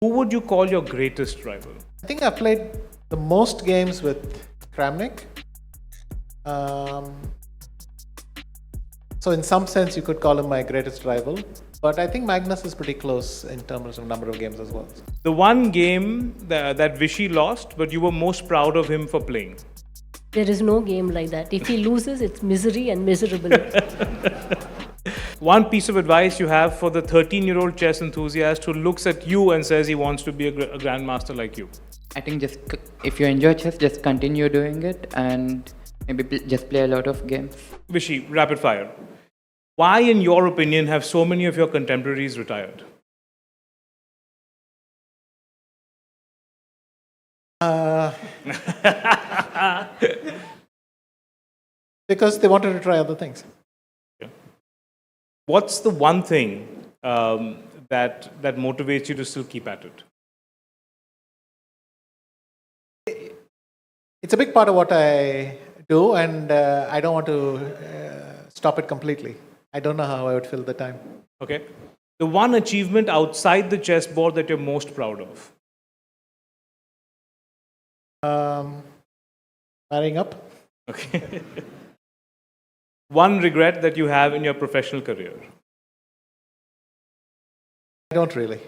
Who would you call your greatest rival? I think I played the most games with Kramnik. So in some sense, you could call him my greatest rival. But I think Magnus is pretty close in terms of number of games as well. The one game that Vishy lost, but you were most proud of him for playing. There is no game like that. If he loses, it's misery and miserable. One piece of advice you have for the 13-year-old chess enthusiast who looks at you and says he wants to be a grandmaster like you. I think just if you enjoy chess, just continue doing it and maybe just play a lot of games. Vishy, rapid fire. Why, in your opinion, have so many of your contemporaries retired? Because they wanted to try other things. What's the one thing that motivates you to still keep at it? It's a big part of what I do, and I don't want to stop it completely. I don't know how I would fill the time. Okay. The one achievement outside the chessboard that you're most proud of? Marrying up. Okay. One regret that you have in your professional career? I don't really.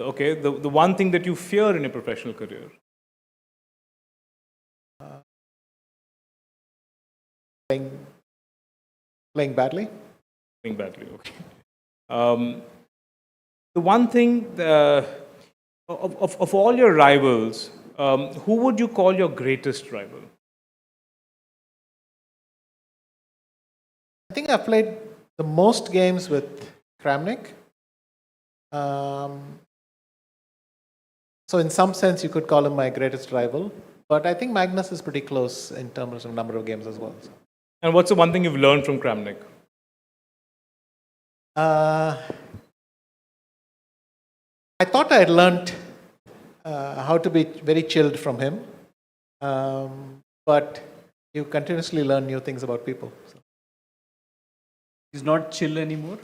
Okay. The one thing that you fear in your professional career? Playing badly. Playing badly, okay. The one thing, of all your rivals, who would you call your greatest rival? I think I've played the most games with Kramnik. So in some sense, you could call him my greatest rival. But I think Magnus is pretty close in terms of number of games as well. And what's the one thing you've learned from Kramnik? I thought I had learned how to be very chilled from him. But you continuously learn new things about people. So. He's not chill anymore?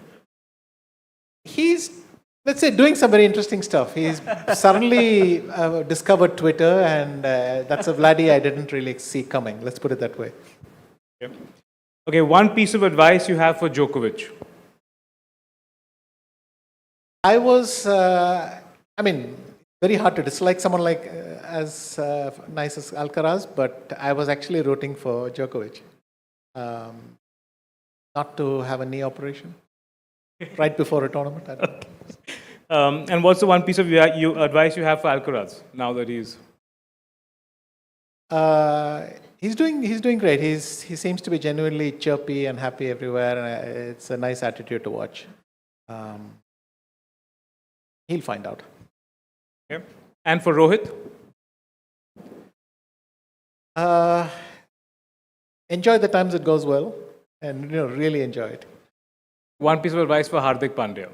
He's, let's say, doing some very interesting stuff. He's suddenly discovered Twitter, and that's a Vladdy I didn't really see coming. Let's put it that way. Okay, one piece of advice you have for Djokovic? I was, very hard to dislike someone like as nice as Alcaraz, but I was actually rooting for Djokovic. Not to have a knee operation right before a tournament. I don't know. And what's the one piece of advice you have for Alcaraz now that he's? He's doing great. He seems to be genuinely chirpy and happy everywhere, and it's a nice attitude to watch. He'll find out. Okay. And for Rohit? Enjoy the times it goes well, and really enjoy it. One piece of advice for Hardik Pandya?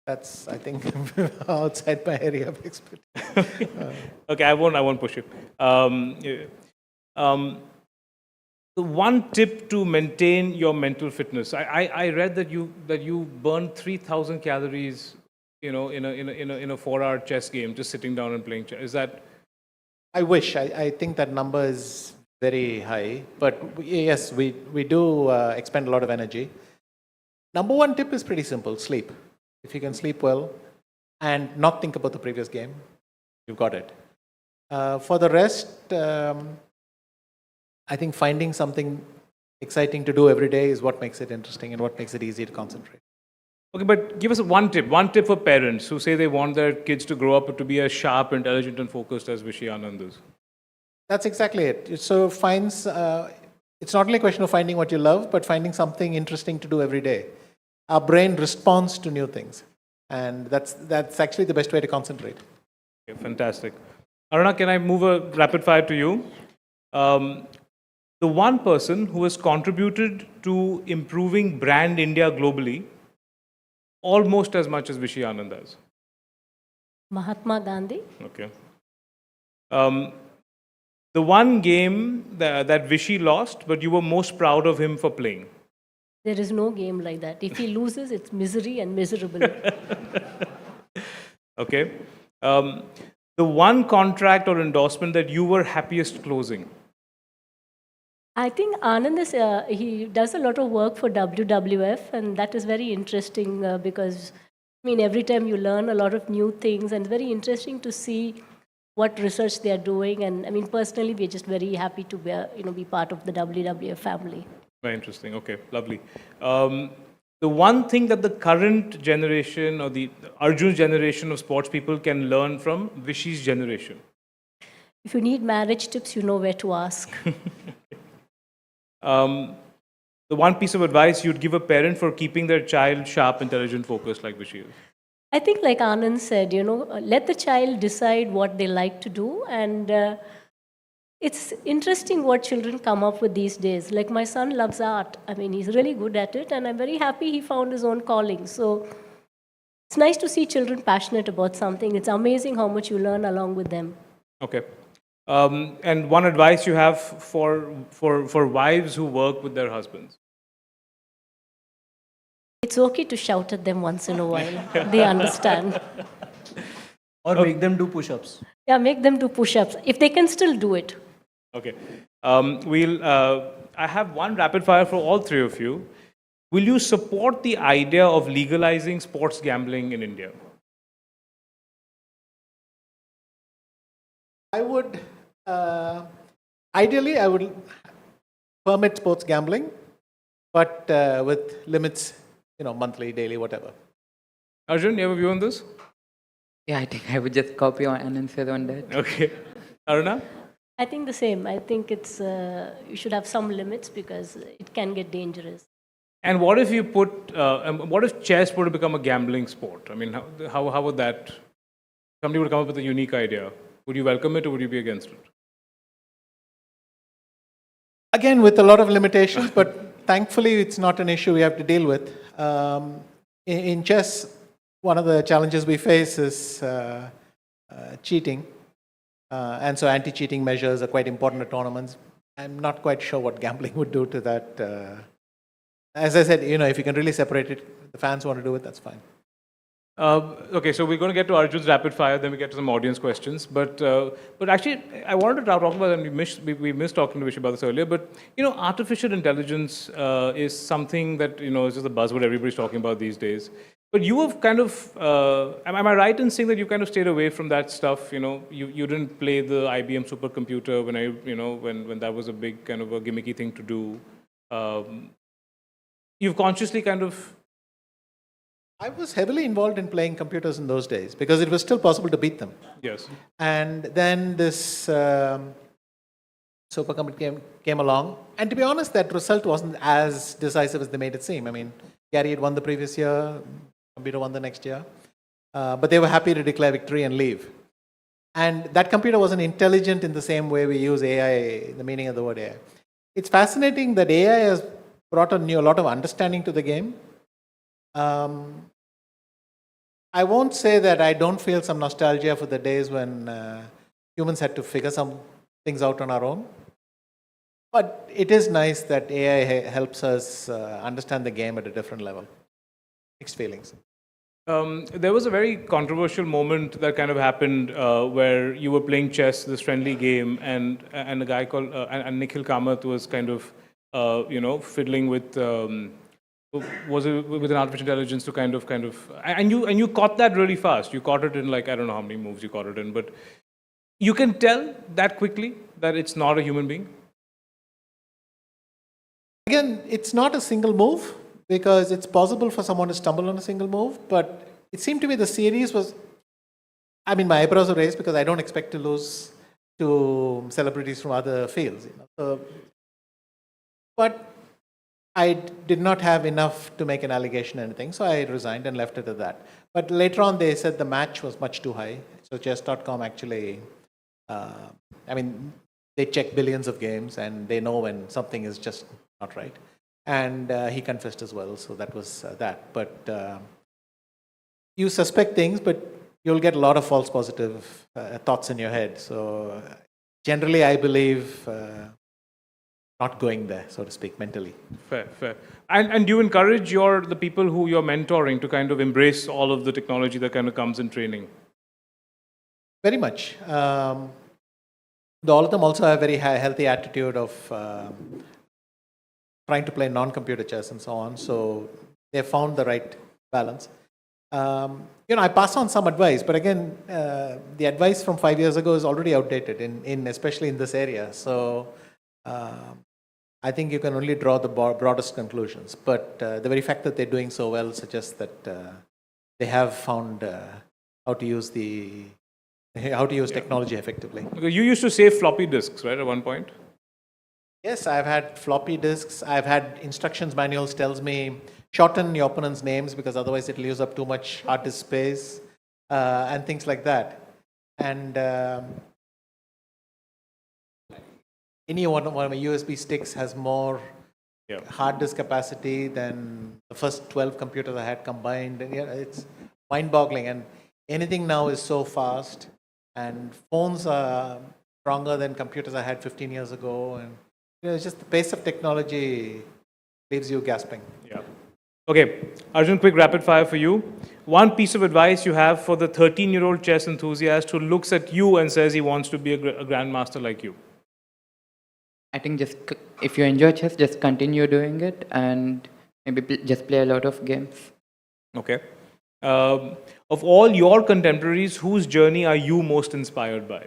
That's, I think, outside my area of expertise. Okay, I won't push it. The one tip to maintain your mental fitness. I read that you burn 3,000 calories, in a 4-hour chess game, just sitting down and playing chess. Is that? I wish. I think that number is very high, but yes, we do expend a lot of energy. Number one tip is pretty simple: sleep. If you can sleep well and not think about the previous game, you've got it. For the rest, I think finding something exciting to do every day is what makes it interesting and what makes it easy to concentrate. Okay, but give us one tip for parents who say they want their kids to grow up to be as sharp, intelligent, and focused as Vishy Anand is. That's exactly it. So it's not only a question of finding what you love, but finding something interesting to do every day. Our brain responds to new things, and that's actually the best way to concentrate. Okay, fantastic. Aruna, can I move a rapid fire to you? The one person who has contributed to improving brand India globally almost as much as Vishy Anand does. Mahatma Gandhi. Okay. The one game that Vishy lost, but you were most proud of him for playing? There is no game like that. If he loses, it's misery and miserable. Okay. The one contract or endorsement that you were happiest closing? I think Anand is, he does a lot of work for WWF, and that is very interesting because, I mean, every time you learn a lot of new things, and it's very interesting to see what research they are doing. And I mean, personally, we're just very happy to be, be part of the WWF family. Very interesting. Okay, lovely. The one thing that the current generation or the Arjun's generation of sports people can learn from Vishy's generation? If you need marriage tips, you know where to ask. The one piece of advice you'd give a parent for keeping their child sharp, intelligent, focused like Vishy is? I think, like Anand said, let the child decide what they like to do. And it's interesting what children come up with these days. Like my son loves art. I mean, he's really good at it. And I'm very happy he found his own calling. So it's nice to see children passionate about something. It's amazing how much you learn along with them. Okay. And one advice you have for wives who work with their husbands? It's okay to shout at them once in a while. They understand. Or make them do push-ups. Yeah, make them do push-ups. If they can still do it. Okay. I have one rapid fire for all three of you. Will you support the idea of legalizing sports gambling in India? I would, ideally, I would permit sports gambling, but with limits, monthly, daily, whatever. Arjun, you have a view on this? Yeah, I think I would just copy on Anand on that. Okay. Aruna? I think the same. I think it's you should have some limits because it can get dangerous. And what if you what if chess were to become a gambling sport? I mean, how would that, somebody would come up with a unique idea. Would you welcome it or would you be against it? Again, with a lot of limitations, but thankfully it's not an issue we have to deal with. In chess, one of the challenges we face is cheating. And so anti-cheating measures are quite important at tournaments. I'm not quite sure what gambling would do to that. As I said, if you can really separate it, the fans want to do it, that's fine. Okay, so we're going to get to Arjun's rapid fire, then we get to some audience questions. But actually, I wanted to talk about, and we missed talking to Vishy about this earlier, but, artificial intelligence is something that, is just a buzzword everybody's talking about these days. But you have kind of, am I right in saying that you kind of stayed away from that stuff? You didn't play the IBM supercomputer when that was a big kind of a gimmicky thing to do. You've consciously kind of... I was heavily involved in playing computers in those days because it was still possible to beat them. Yes. And then this supercomputer came along. And to be honest, that result wasn't as decisive as they made it seem. I mean, Gary had won the previous year, computer won the next year. But they were happy to declare victory and leave. And that computer wasn't intelligent in the same way we use AI, the meaning of the word AI. It's fascinating that AI has brought a lot of understanding to the game. I won't say that I don't feel some nostalgia for the days when humans had to figure some things out on our own. But it is nice that AI helps us understand the game at a different level. Mixed feelings. There was a very controversial moment that kind of happened where you were playing chess, this friendly game, and a guy called and Nikhil Kamath was kind of fiddling with with an artificial intelligence to kind of and you caught that really fast. You caught it in I don't know how many moves you caught it in, but you can tell that quickly that it's not a human being. Again, it's not a single move because it's possible for someone to stumble on a single move, but it seemed to me the series was, my eyebrows are raised because I don't expect to lose to celebrities from other fields. But I did not have enough to make an allegation or anything, so I resigned and left it at that. But later on, they said the match was much too high. So chess.com actually, they check billions of games and they know when something is just not right. And he confessed as well, so that was that. But you suspect things, but you'll get a lot of false positive thoughts in your head. So generally, I believe not going there, so to speak, mentally. Fair, fair. And do you encourage the people who you're mentoring to kind of embrace all of the technology that kind of comes in training? Very much. All of them also have a very healthy attitude of trying to play non-computer chess and so on. So they have found the right balance. I pass on some advice, but again, the advice from 5 years ago is already outdated, especially in this area. So I think you can only draw the broadest conclusions. But the very fact that they're doing so well suggests that they have found how to use technology effectively. Because you used to save floppy disks, right, at one point? Yes, I've had floppy disks. I've had instructions manuals tells me shorten your opponent's names because otherwise it'll use up too much hard disk space and things like that. And any one of my USB sticks has more hard disk capacity than the first 12 computers I had combined. And it's mind-boggling. And anything now is so fast. And phones are stronger than computers I had 15 years ago. And it's just the pace of technology leaves you gasping. Yeah. Okay, Arjun, quick rapid fire for you. One piece of advice you have for the 13-year-old chess enthusiast who looks at you and says he wants to be a grandmaster like you. I think just if you enjoy chess, just continue doing it and maybe just play a lot of games. Okay. Of all your contemporaries, whose journey are you most inspired by?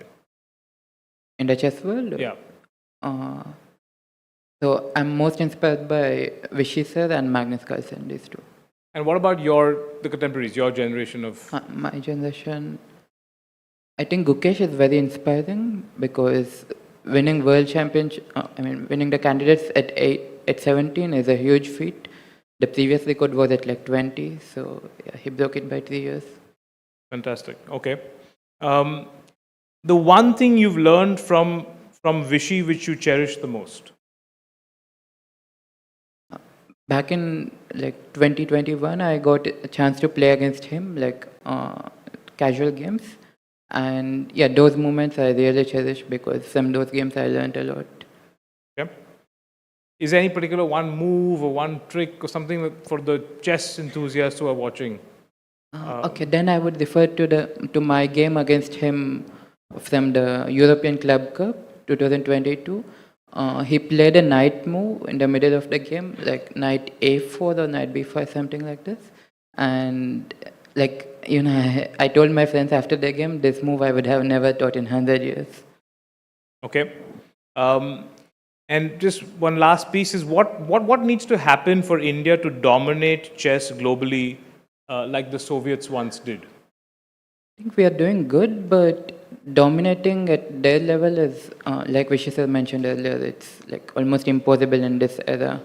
In the chess world? Yeah. So I'm most inspired by Vishy sir and Magnus Carlsen, these two. And what about the contemporaries, your generation of... My generation, I think Gukesh is very inspiring because winning world championship, winning the candidates at 17 is a huge feat. The previous record was at like 20, so yeah, he broke it by 3 years. Fantastic. Okay. The one thing you've learned from Vishy which you cherish the most? Back in like 2021, I got a chance to play against him, like casual games. And yeah, those moments I really cherish because from those games I learned a lot. Okay. Is there any particular one move or one trick or something for the chess enthusiasts who are watching? Okay, then I would refer to my game against him from the European Club Cup 2022. He played a knight move in the middle of the game, like knight a4 or knight b5, something like this. And like, I told my friends after the game, this move I would have never taught in 100 years. Okay. And just one last piece is what needs to happen for India to dominate chess globally like the Soviets once did? I think we are doing good, but dominating at their level is, like Vishy sir mentioned earlier, it's like almost impossible in this era.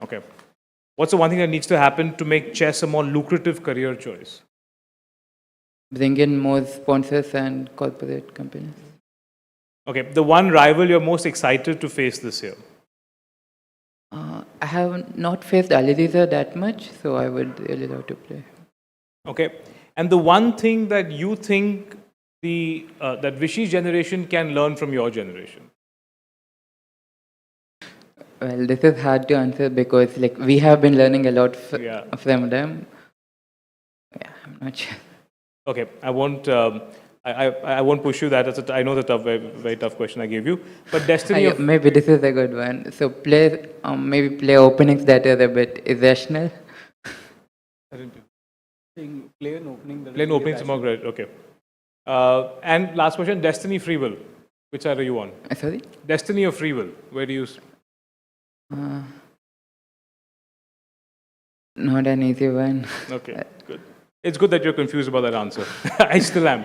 Okay. What's the one thing that needs to happen to make chess a more lucrative career choice? Bring in more sponsors and corporate companies. Okay. The one rival you're most excited to face this year? I have not faced Alireza that much, so I would really love to play. Okay. And the one thing that you think that Vishy's generation can learn from your generation? Well, this is hard to answer because like we have been learning a lot from them. Yeah, I'm not sure. Okay, I won't. I won't push you that. I know the very tough question I gave you. But Destiny of... Maybe this is a good one. So maybe play openings that are a bit irrational. Play an opening. Play an opening is more great. Okay. And last question, Destiny, Free Will. Which side are you on? Sorry? Destiny or Free Will? Where do you... Not an easy one. Okay, good. It's good that you're confused about that answer. I still am.